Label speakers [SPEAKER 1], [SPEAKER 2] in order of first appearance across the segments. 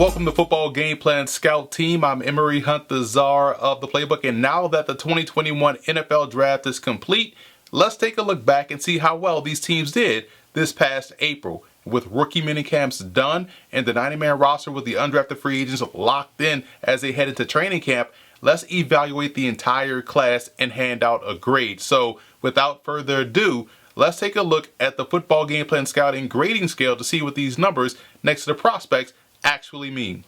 [SPEAKER 1] Welcome to Football Game Plan Scout Team. I'm Emery Hunt, the czar of the playbook, and now that the 2021 NFL Draft is complete, let's take a look back and see how well these teams did this past April. With rookie minicamps done and the 90-man roster with the undrafted free agents locked in as they head into training camp, let's evaluate the entire class and hand out a grade. So without further ado, let's take a look at the Football Game Plan Scouting grading scale to see what these numbers next to the prospects actually mean.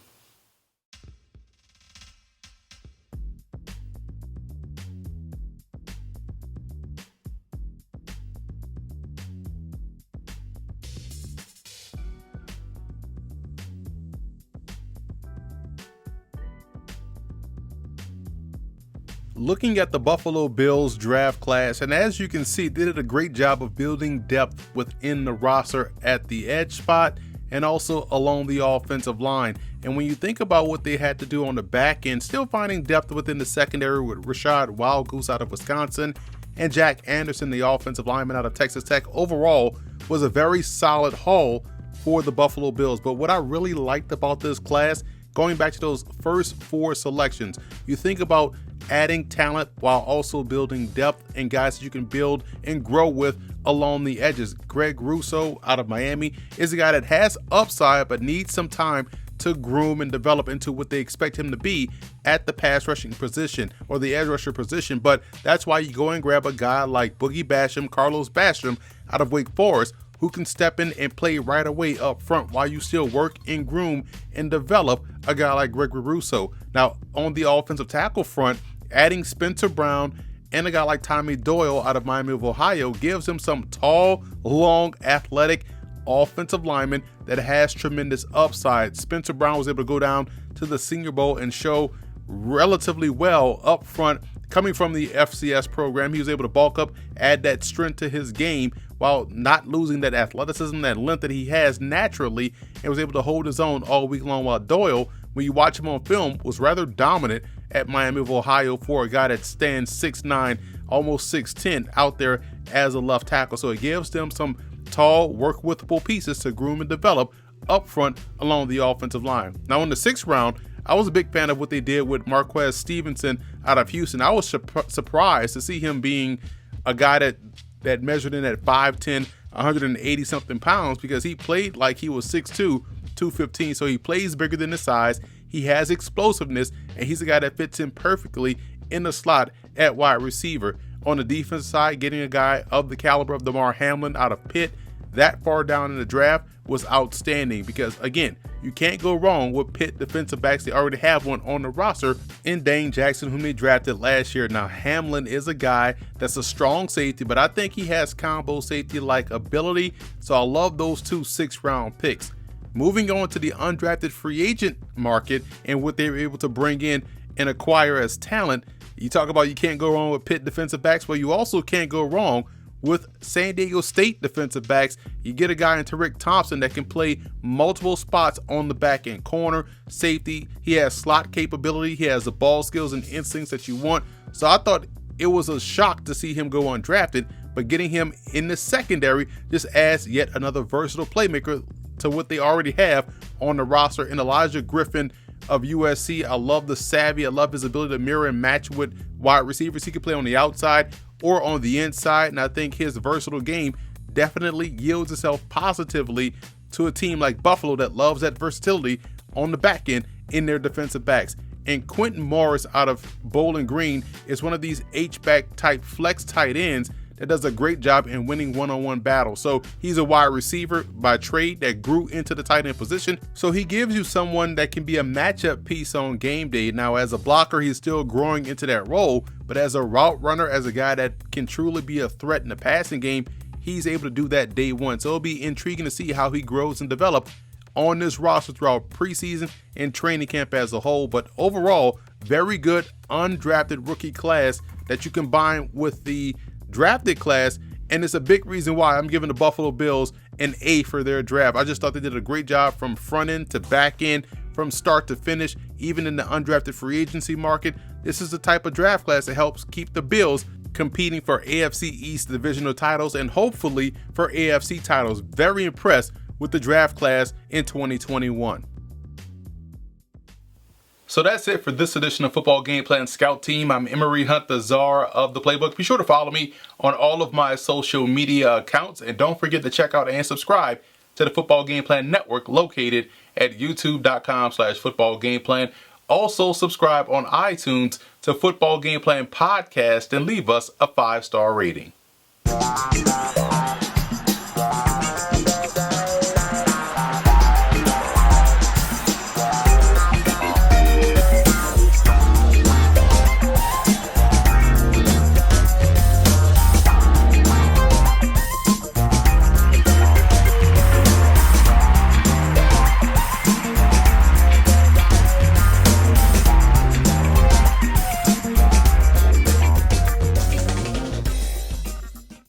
[SPEAKER 1] Looking at the Buffalo Bills draft class, and as you can see, they did a great job of building depth within the roster at the edge spot and also along the offensive line. And when you think about what they had to do on the back end, still finding depth within the secondary with Rashad Wild Goose out of Wisconsin and Jack Anderson, the offensive lineman out of Texas Tech, overall was a very solid haul for the Buffalo Bills. But what I really liked about this class, going back to those first four selections, you think about adding talent while also building depth and guys that you can build and grow with along the edges. Greg Rousseau out of Miami is a guy that has upside but needs some time to groom and develop into what they expect him to be at the pass rushing position or the edge rusher position. But that's why you go and grab a guy like Boogie Basham, Carlos Basham out of Wake Forest, who can step in and play right away up front while you still work and groom and develop a guy like Gregory Rousseau. Now, on the offensive tackle front, adding Spencer Brown and a guy like Tommy Doyle out of Miami of Ohio gives him some tall, long, athletic offensive lineman that has tremendous upside. Spencer Brown was able to go down to the Senior Bowl and show relatively well up front. Coming from the FCS program, he was able to bulk up, add that strength to his game while not losing that athleticism, that length that he has naturally, and was able to hold his own all week long, while Doyle, when you watch him on film, was rather dominant at Miami of Ohio for a guy that stands 6'9", almost 6'10", out there as a left tackle. So it gives them some tall, work-withable pieces to groom and develop up front along the offensive line. Now, in the 6th round, I was a big fan of what they did with Marquez Stevenson out of Houston. I was surprised to see him being a guy that measured in at 5'10", 180-something pounds, because he played like he was 6'2", 215, so he plays bigger than his size. He has explosiveness, and he's a guy that fits in perfectly in the slot at wide receiver. On the defensive side, getting a guy of the caliber of Damar Hamlin out of Pitt that far down in the draft was outstanding, because again, you can't go wrong with Pitt defensive backs. They already have one on the roster in Dane Jackson, whom they drafted last year. Now, Hamlin is a guy that's a strong safety, but I think he has combo safety-like ability, so I love those two 6th-round picks. Moving on to the undrafted free agent market and what they were able to bring in and acquire as talent, you talk about you can't go wrong with Pitt defensive backs, but you also can't go wrong with San Diego State defensive backs. You get a guy in Tariq Thompson that can play multiple spots on the back end, corner, safety. He has slot capability. He has the ball skills and instincts that you want. So I thought it was a shock to see him go undrafted, but getting him in the secondary just adds yet another versatile playmaker to what they already have on the roster in Elijah Griffin of USC. I love the savvy. I love his ability to mirror and match with wide receivers. He can play on the outside or on the inside, and I think his versatile game definitely yields itself positively to a team like Buffalo that loves that versatility on the back end in their defensive backs. And Quentin Morris out of Bowling Green is one of these H-back type flex tight ends that does a great job in winning one-on-one battles. So he's a wide receiver by trade that grew into the tight end position. So he gives you someone that can be a matchup piece on game day. Now, as a blocker, he's still growing into that role, but as a route runner, as a guy that can truly be a threat in the passing game, he's able to do that day one. So it'll be intriguing to see how he grows and develops on this roster throughout preseason and training camp as a whole. But overall, very good undrafted rookie class that you combine with the drafted class, and it's a big reason why I'm giving the Buffalo Bills an A for their draft. I just thought they did a great job from front end to back end, from start to finish, even in the undrafted free agency market. This is the type of draft class that helps keep the Bills competing for AFC East divisional titles and hopefully for AFC titles. Very impressed with the draft class in 2021. So that's it for this edition of Football Game Plan Scout Team. I'm Emery Hunt, the czar of the playbook. Be sure to follow me on all of my social media accounts. And don't forget to check out and subscribe to the Football Game Plan Network located at youtube.com/footballgameplan. Also subscribe on iTunes to Football Game Plan Podcast and leave us a 5-star rating.